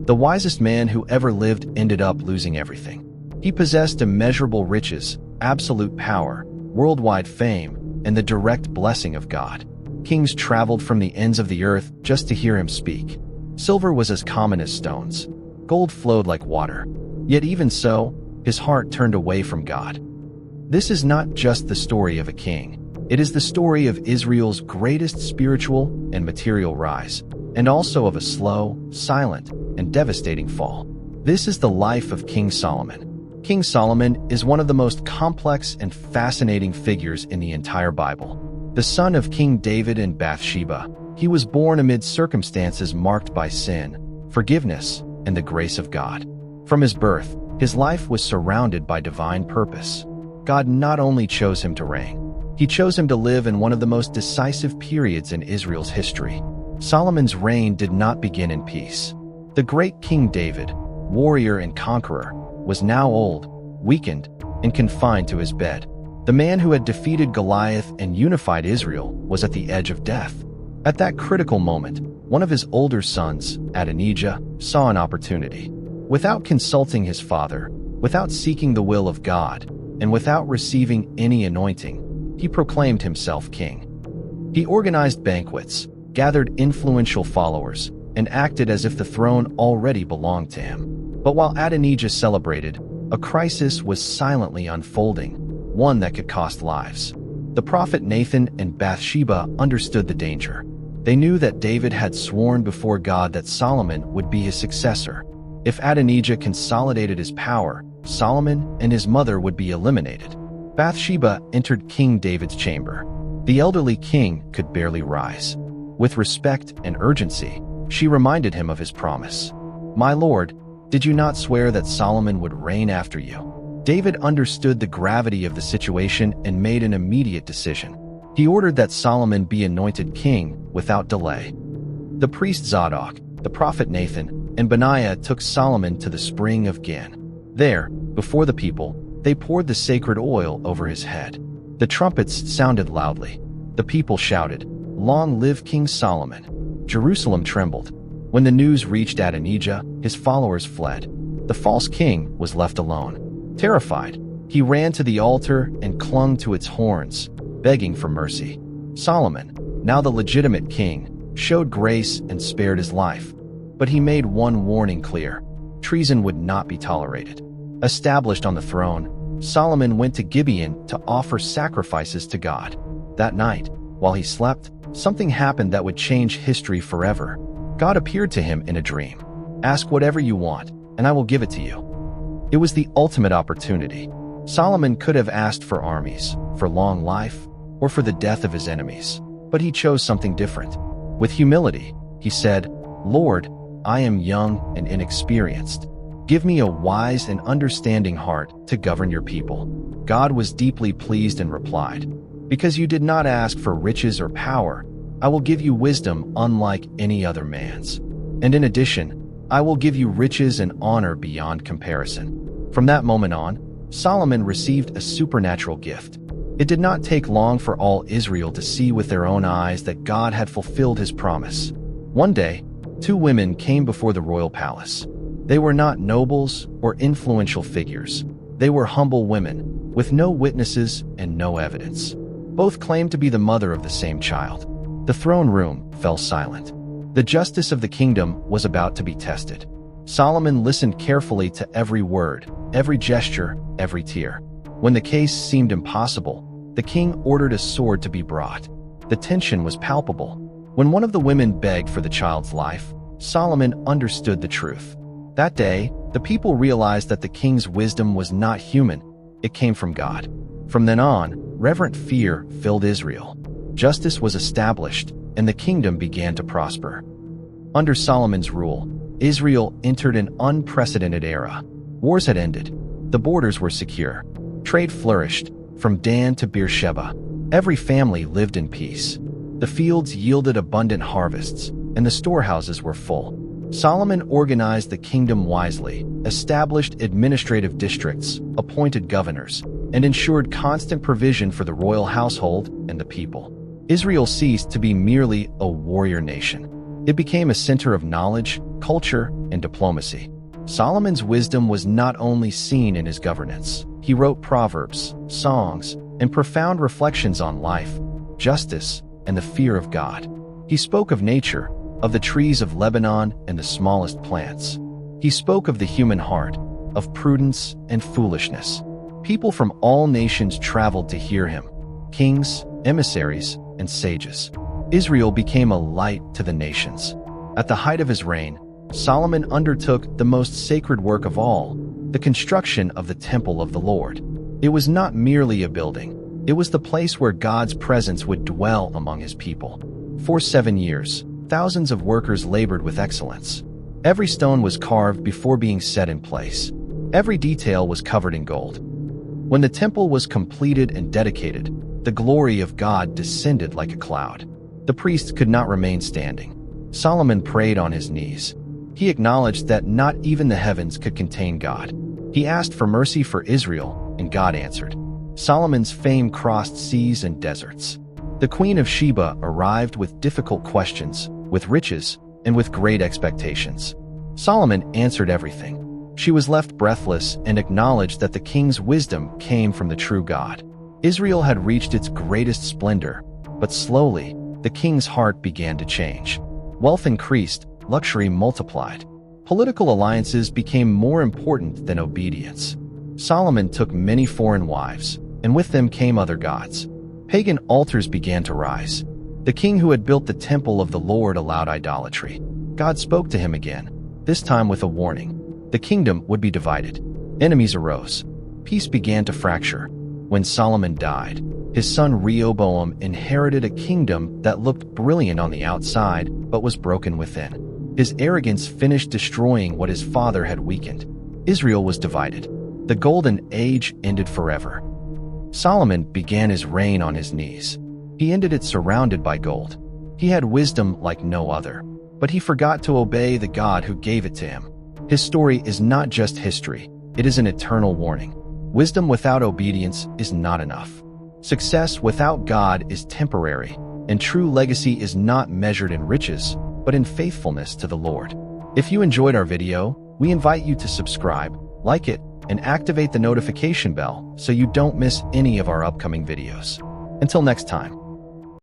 The wisest man who ever lived ended up losing everything. He possessed immeasurable riches, absolute power, worldwide fame, and the direct blessing of God. Kings traveled from the ends of the earth just to hear him speak. Silver was as common as stones. Gold flowed like water. Yet even so, his heart turned away from God. This is not just the story of a king. It is the story of Israel's greatest spiritual and material rise, and also of a slow, silent, and devastating fall. This is the life of King Solomon. King Solomon is one of the most complex and fascinating figures in the entire Bible. The son of King David and Bathsheba, he was born amid circumstances marked by sin, forgiveness, and the grace of God. From his birth, his life was surrounded by divine purpose. God not only chose him to reign, he chose him to live in one of the most decisive periods in Israel's history. Solomon's reign did not begin in peace. The great King David, warrior and conqueror, was now old, weakened, and confined to his bed. The man who had defeated Goliath and unified Israel was at the edge of death. At that critical moment, one of his older sons, Adonijah, saw an opportunity. Without consulting his father, without seeking the will of God, and without receiving any anointing, he proclaimed himself king. He organized banquets, gathered influential followers, and acted as if the throne already belonged to him. But while Adonijah celebrated, a crisis was silently unfolding, one that could cost lives. The prophet Nathan and Bathsheba understood the danger. They knew that David had sworn before God that Solomon would be his successor. If Adonijah consolidated his power, Solomon and his mother would be eliminated. Bathsheba entered King David's chamber. The elderly king could barely rise. With respect and urgency, she reminded him of his promise. "My lord, did you not swear that Solomon would reign after you?" David understood the gravity of the situation and made an immediate decision. He ordered that Solomon be anointed king without delay. The priest Zadok, the prophet Nathan, and Benaiah took Solomon to the spring of Gihon. There, before the people, they poured the sacred oil over his head. The trumpets sounded loudly. The people shouted, "Long live King Solomon!" Jerusalem trembled. When the news reached Adonijah, his followers fled. The false king was left alone. Terrified, he ran to the altar and clung to its horns, begging for mercy. Solomon, now the legitimate king, showed grace and spared his life. But he made one warning clear: treason would not be tolerated. Established on the throne, Solomon went to Gibeon to offer sacrifices to God. That night, while he slept, something happened that would change history forever. God appeared to him in a dream. "Ask whatever you want, and I will give it to you." It was the ultimate opportunity. Solomon could have asked for armies, for long life, or for the death of his enemies. But he chose something different. With humility, he said, "Lord, I am young and inexperienced. Give me a wise and understanding heart to govern your people." God was deeply pleased and replied, "Because you did not ask for riches or power, I will give you wisdom unlike any other man's. And in addition, I will give you riches and honor beyond comparison." From that moment on, Solomon received a supernatural gift. It did not take long for all Israel to see with their own eyes that God had fulfilled his promise. One day, two women came before the royal palace. They were not nobles or influential figures. They were humble women, with no witnesses and no evidence. Both claimed to be the mother of the same child. The throne room fell silent. The justice of the kingdom was about to be tested. Solomon listened carefully to every word, every gesture, every tear. When the case seemed impossible, the king ordered a sword to be brought. The tension was palpable. When one of the women begged for the child's life, Solomon understood the truth. That day, the people realized that the king's wisdom was not human. It came from God. From then on, reverent fear filled Israel. Justice was established, and the kingdom began to prosper. Under Solomon's rule, Israel entered an unprecedented era. Wars had ended. The borders were secure. Trade flourished, from Dan to Beersheba. Every family lived in peace. The fields yielded abundant harvests, and the storehouses were full. Solomon organized the kingdom wisely, established administrative districts, appointed governors, and ensured constant provision for the royal household and the people. Israel ceased to be merely a warrior nation. It became a center of knowledge, culture, and diplomacy. Solomon's wisdom was not only seen in his governance. He wrote proverbs, songs, and profound reflections on life, justice, and the fear of God. He spoke of nature, of the trees of Lebanon and the smallest plants. He spoke of the human heart, of prudence and foolishness. People from all nations traveled to hear him, kings, emissaries, and sages. Israel became a light to the nations. At the height of his reign, Solomon undertook the most sacred work of all, the construction of the temple of the Lord. It was not merely a building. It was the place where God's presence would dwell among his people. For 7 years, thousands of workers labored with excellence. Every stone was carved before being set in place. Every detail was covered in gold. When the temple was completed and dedicated, the glory of God descended like a cloud. The priests could not remain standing. Solomon prayed on his knees. He acknowledged that not even the heavens could contain God. He asked for mercy for Israel, and God answered. Solomon's fame crossed seas and deserts. The Queen of Sheba arrived with difficult questions, with riches, and with great expectations. Solomon answered everything. She was left breathless and acknowledged that the king's wisdom came from the true God. Israel had reached its greatest splendor, but slowly, the king's heart began to change. Wealth increased, luxury multiplied. Political alliances became more important than obedience. Solomon took many foreign wives, and with them came other gods. Pagan altars began to rise. The king who had built the temple of the Lord allowed idolatry. God spoke to him again, this time with a warning. The kingdom would be divided. Enemies arose. Peace began to fracture. When Solomon died, his son Rehoboam inherited a kingdom that looked brilliant on the outside but was broken within. His arrogance finished destroying what his father had weakened. Israel was divided. The golden age ended forever. Solomon began his reign on his knees. He ended it surrounded by gold. He had wisdom like no other, but he forgot to obey the God who gave it to him. His story is not just history, it is an eternal warning. Wisdom without obedience is not enough. Success without God is temporary, and true legacy is not measured in riches, but in faithfulness to the Lord. If you enjoyed our video, we invite you to subscribe, like it, and activate the notification bell so you don't miss any of our upcoming videos. Until next time.